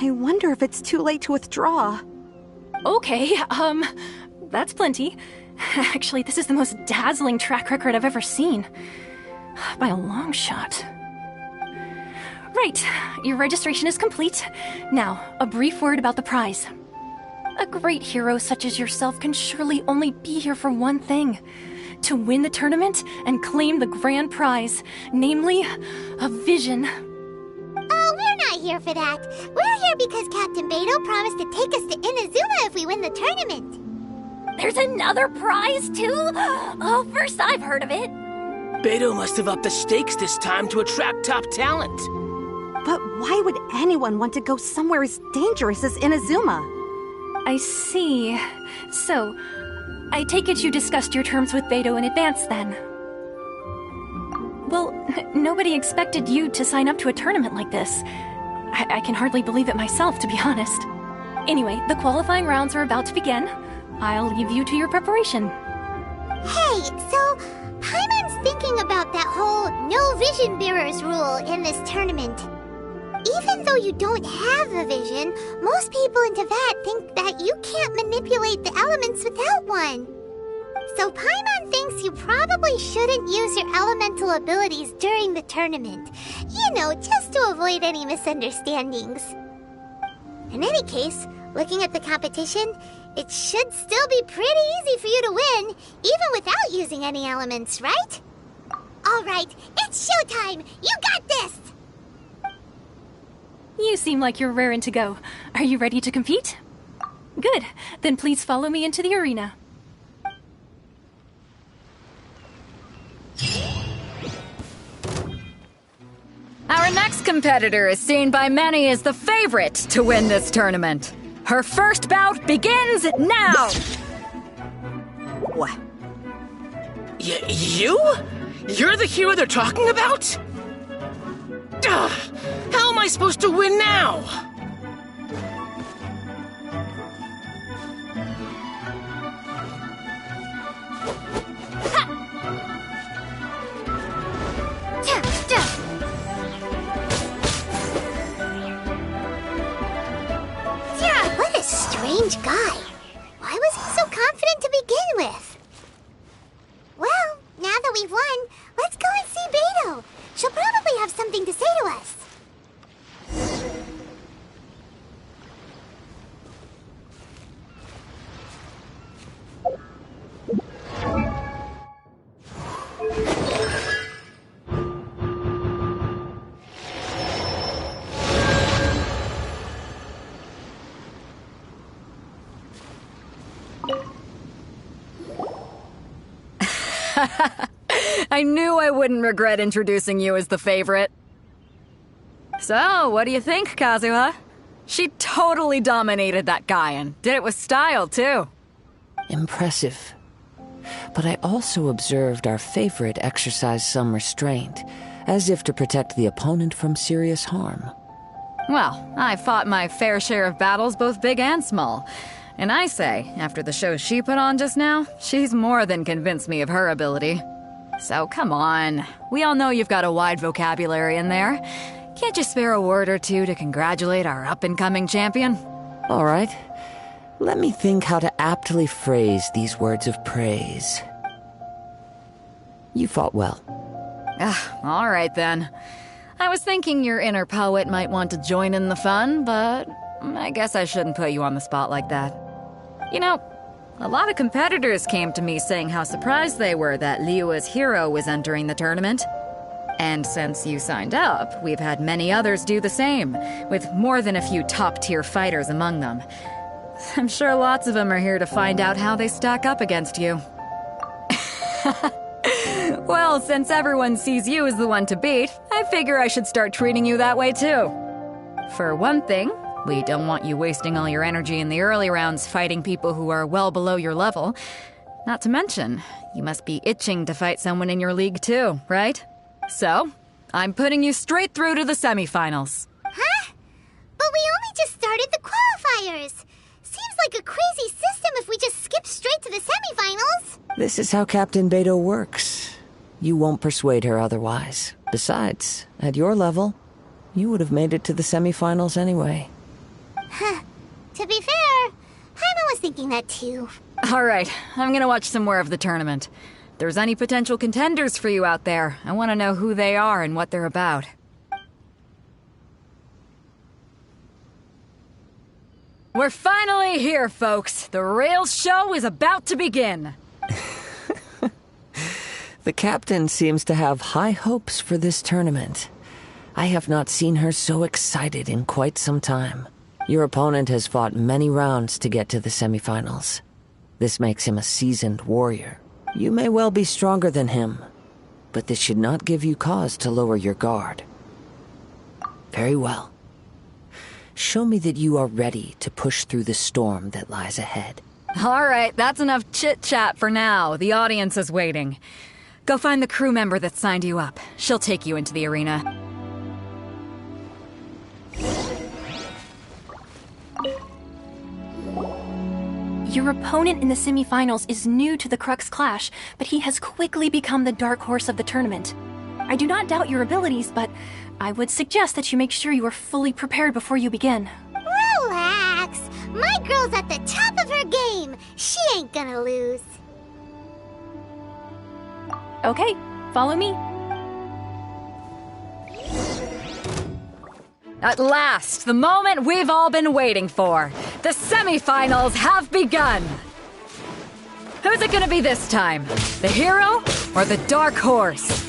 S14: I wonder if it's too late to withdraw.
S1: Okay, that's plenty. Actually, this is the most dazzling track record I've ever seen. By a long shot. Right, your registration is complete. Now, a brief word about the prize. A great hero such as yourself can surely only be here for one thing. To win the tournament and claim the grand prize, namely, a vision.
S2: Oh, we're not here for that. We're here because Captain Beidou promised to take us to Inazuma if we win the tournament.
S1: There's another prize, too? Oh, first I've heard of it.
S10: Beidou must have upped the stakes this time to attract top talent.
S14: But why would anyone want to go somewhere as dangerous as Inazuma?
S1: I see. So, I take it you discussed your terms with Beidou in advance, then? Well, nobody expected you to sign up to a tournament like this. I can hardly believe it myself, to be honest.
S15: Anyway, the qualifying rounds are about to begin. I'll leave you to your preparation.
S2: Hey, so Paimon's thinking about that whole no vision bearers rule in this tournament. Even though you don't have a vision, most people in Teyvat think that you can't manipulate the elements without one. So Paimon thinks you probably shouldn't use your elemental abilities during the tournament. You know, just to avoid any misunderstandings. In any case, looking at the competition, it should still be pretty easy for you to win, even without using any elements, right? Alright, it's showtime! You got this!
S15: You seem like you're raring to go. Are you ready to compete? Good. Then please follow me into the arena.
S8: Our next competitor is seen by many as the favorite to win this tournament. Her first bout begins now!
S10: What? You? You're the hero they're talking about? Ugh, how am I supposed to win now?
S2: What a strange guy. Why was he so confident to begin with? Well, now that we've won, let's go and see Beto. She'll probably have something to say to us.
S8: I knew I wouldn't regret introducing you as the favorite. So, what do you think, Kazuha? She totally dominated that guy and did it with style, too.
S9: Impressive. But I also observed our favorite exercise some restraint, as if to protect the opponent from serious harm.
S8: Well, I fought my fair share of battles, both big and small. And I say, after the show she put on just now, she's more than convinced me of her ability. So come on, we all know you've got a wide vocabulary in there. Can't you spare a word or two to congratulate our up-and-coming champion?
S9: All right. Let me think how to aptly phrase these words of praise. You fought well.
S8: All right then. I was thinking your inner poet might want to join in the fun, but I guess I shouldn't put you on the spot like that. You know, a lot of competitors came to me saying how surprised they were that Liyue's hero was entering the tournament. And since you signed up, we've had many others do the same, with more than a few top-tier fighters among them. I'm sure lots of them are here to find out how they stack up against you. Well, since everyone sees you as the one to beat, I figure I should start treating you that way too. For one thing, we don't want you wasting all your energy in the early rounds fighting people who are well below your level. Not to mention, you must be itching to fight someone in your league too, right? So, I'm putting you straight through to the semifinals.
S2: Huh? But we only just started the qualifiers. Seems like a crazy system if we just skip straight to the semifinals.
S9: This is how Captain Beto works. You won't persuade her otherwise. Besides, at your level, you would have made it to the semifinals anyway.
S2: Huh. To be fair, Paimon was thinking that too.
S8: All right, I'm gonna watch some more of the tournament. If there's any potential contenders for you out there, I want to know who they are and what they're about. We're finally here, folks. The real show is about to begin.
S9: The captain seems to have high hopes for this tournament. I have not seen her so excited in quite some time. Your opponent has fought many rounds to get to the semifinals. This makes him a seasoned warrior. You may well be stronger than him, but this should not give you cause to lower your guard. Very well. Show me that you are ready to push through the storm that lies ahead.
S8: All right, that's enough chit-chat for now. The audience is waiting. Go find the crew member that signed you up. She'll take you into the arena.
S15: Your opponent in the semifinals is new to the Crux Clash, but he has quickly become the dark horse of the tournament. I do not doubt your abilities, but I would suggest that you make sure you are fully prepared before you begin.
S2: Relax. My girl's at the top of her game. She ain't gonna lose.
S15: Okay, follow me.
S8: At last, the moment we've all been waiting for. The semifinals have begun. Who's it gonna be this time? The hero or the dark horse?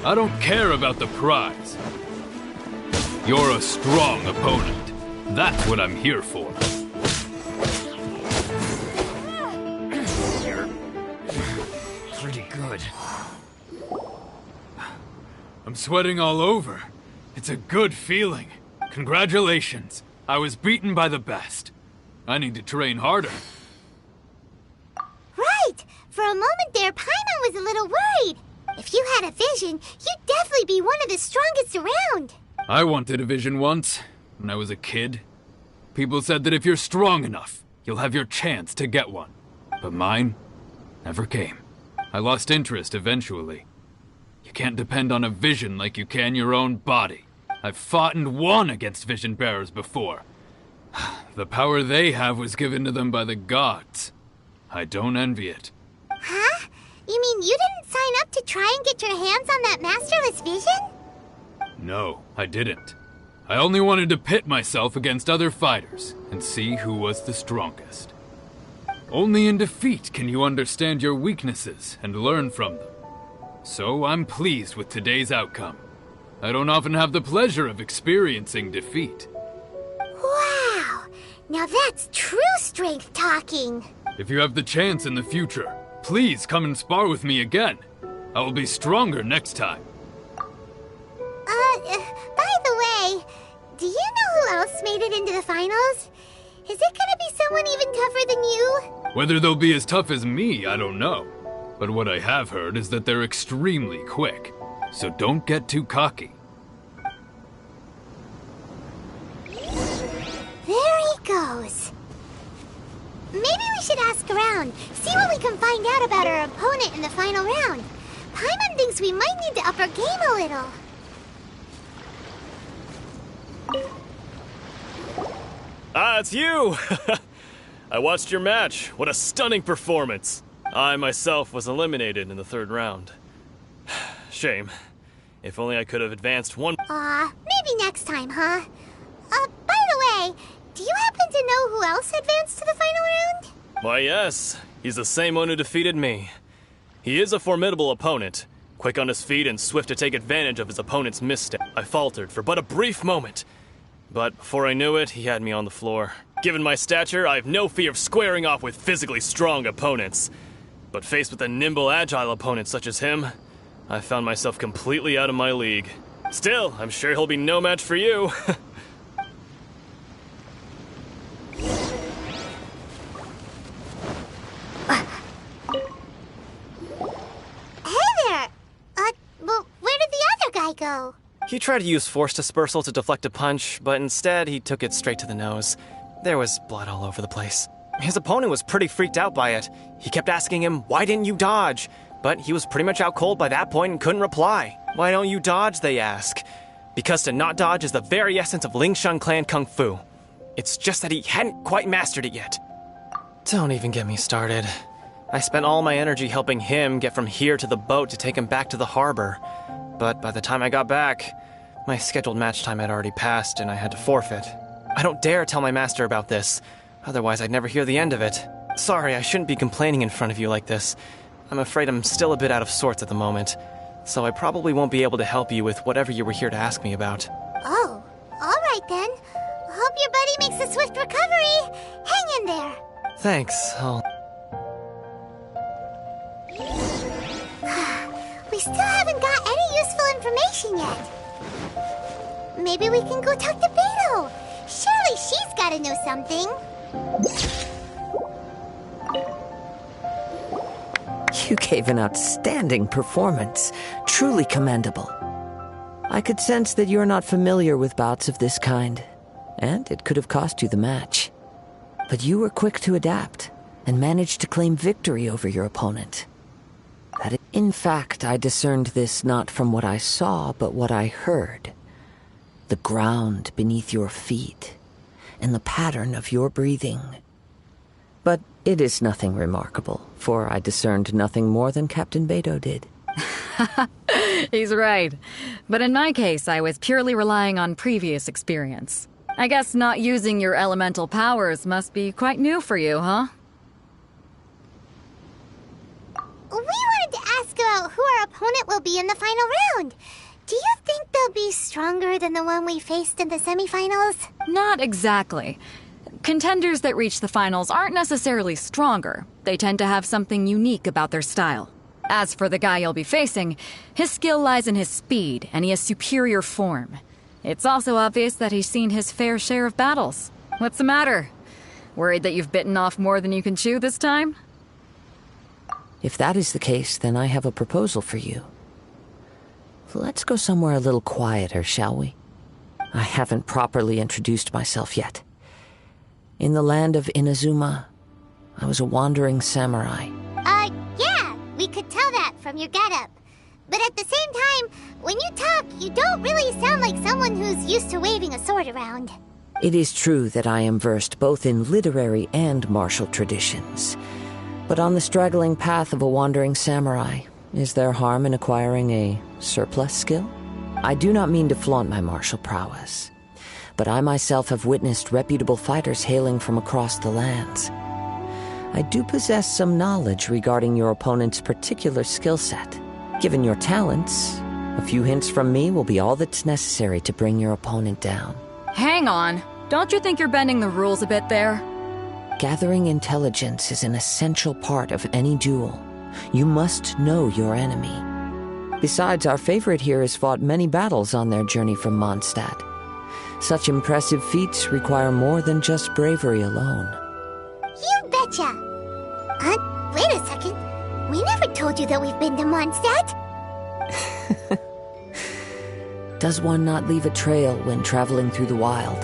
S12: I don't care about the prize. You're a strong opponent. That's what I'm here for.
S5: You're pretty good.
S12: I'm sweating all over. It's a good feeling. Congratulations. I was beaten by the best. I need to train harder.
S2: Right! For a moment there, Paimon was a little worried. If you had a vision, you'd definitely be one of the strongest around.
S12: I wanted a vision once, when I was a kid. People said that if you're strong enough, you'll have your chance to get one. But mine never came. I lost interest eventually. You can't depend on a vision like you can your own body. I've fought and won against vision bearers before. The power they have was given to them by the gods. I don't envy it.
S2: Huh? You mean you didn't sign up to try and get your hands on that masterless vision?
S12: No, I didn't. I only wanted to pit myself against other fighters and see who was the strongest. Only in defeat can you understand your weaknesses and learn from them. So I'm pleased with today's outcome. I don't often have the pleasure of experiencing defeat.
S2: Wow! Now that's true strength talking.
S12: If you have the chance in the future, please come and spar with me again. I will be stronger next time.
S2: By the way, do you know who else made it into the finals? Is it gonna be someone even tougher than you?
S12: Whether they'll be as tough as me, I don't know. But what I have heard is that they're extremely quick. So don't get too cocky.
S2: There he goes. Maybe we should ask around, see what we can find out about our opponent in the final round. Paimon thinks we might need to up our game a little.
S11: Ah, it's you! I watched your match. What a stunning performance. I myself was eliminated in the third round. Shame. If only I could have advanced one.
S2: Maybe next time, huh? By the way, do you happen to know who else advanced to the final round?
S11: Why, yes. He's the same one who defeated me. He is a formidable opponent, quick on his feet and swift to take advantage of his opponent's misstep. I faltered for but a brief moment, but before I knew it, he had me on the floor. Given my stature, I have no fear of squaring off with physically strong opponents. But faced with a nimble, agile opponent such as him, I found myself completely out of my league. Still, I'm sure he'll be no match for you.
S2: Well, where did the other guy go?
S13: He tried to use force dispersal to deflect a punch, but instead he took it straight to the nose. There was blood all over the place. His opponent was pretty freaked out by it. He kept asking him, "Why didn't you dodge?" But he was pretty much out cold by that point and couldn't reply. "Why don't you dodge?" they ask. Because to not dodge is the very essence of Lingshan clan kung fu. It's just that he hadn't quite mastered it yet. Don't even get me started. I spent all my energy helping him get from here to the boat to take him back to the harbor. But by the time I got back, my scheduled match time had already passed and I had to forfeit. I don't dare tell my master about this, otherwise I'd never hear the end of it. Sorry, I shouldn't be complaining in front of you like this. I'm afraid I'm still a bit out of sorts at the moment, so I probably won't be able to help you with whatever you were here to ask me about.
S2: Oh, alright then. Hope your buddy makes a swift recovery. Hang in there.
S13: Thanks,
S2: We still haven't got any useful information yet. Maybe we can go talk to Beto. Surely she's gotta know something.
S9: You gave an outstanding performance. Truly commendable. I could sense that you're not familiar with bouts of this kind, and it could have cost you the match. But you were quick to adapt and managed to claim victory over your opponent. In fact, I discerned this not from what I saw, but what I heard. The ground beneath your feet, and the pattern of your breathing. But it is nothing remarkable, for I discerned nothing more than Captain Beto did.
S8: He's right. But in my case, I was purely relying on previous experience. I guess not using your elemental powers must be quite new for you, huh?
S2: We wanted to ask about who our opponent will be in the final round. Do you think they'll be stronger than the one we faced in the semifinals?
S8: Not exactly. Contenders that reach the finals aren't necessarily stronger. They tend to have something unique about their style. As for the guy you'll be facing, his skill lies in his speed, and he has superior form. It's also obvious that he's seen his fair share of battles. What's the matter? Worried that you've bitten off more than you can chew this time?
S9: If that is the case, then I have a proposal for you. Let's go somewhere a little quieter, shall we? I haven't properly introduced myself yet. In the land of Inazuma, I was a wandering samurai.
S2: Yeah, we could tell that from your getup. But at the same time, when you talk, you don't really sound like someone who's used to waving a sword around.
S9: It is true that I am versed both in literary and martial traditions. But on the straggling path of a wandering samurai, is there harm in acquiring a surplus skill? I do not mean to flaunt my martial prowess, but I myself have witnessed reputable fighters hailing from across the lands. I do possess some knowledge regarding your opponent's particular skill set. Given your talents, a few hints from me will be all that's necessary to bring your opponent down.
S8: Hang on. Don't you think you're bending the rules a bit there?
S9: Gathering intelligence is an essential part of any duel. You must know your enemy. Besides, our favorite here has fought many battles on their journey from Mondstadt. Such impressive feats require more than just bravery alone.
S2: You betcha! Wait a second. We never told you that we've been to Mondstadt.
S9: Does one not leave a trail when traveling through the wild?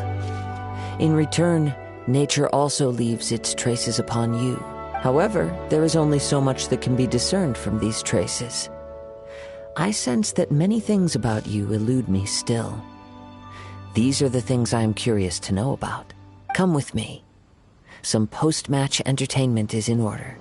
S9: In return, nature also leaves its traces upon you. However, there is only so much that can be discerned from these traces. I sense that many things about you elude me still. These are the things I am curious to know about. Come with me. Some post-match entertainment is in order.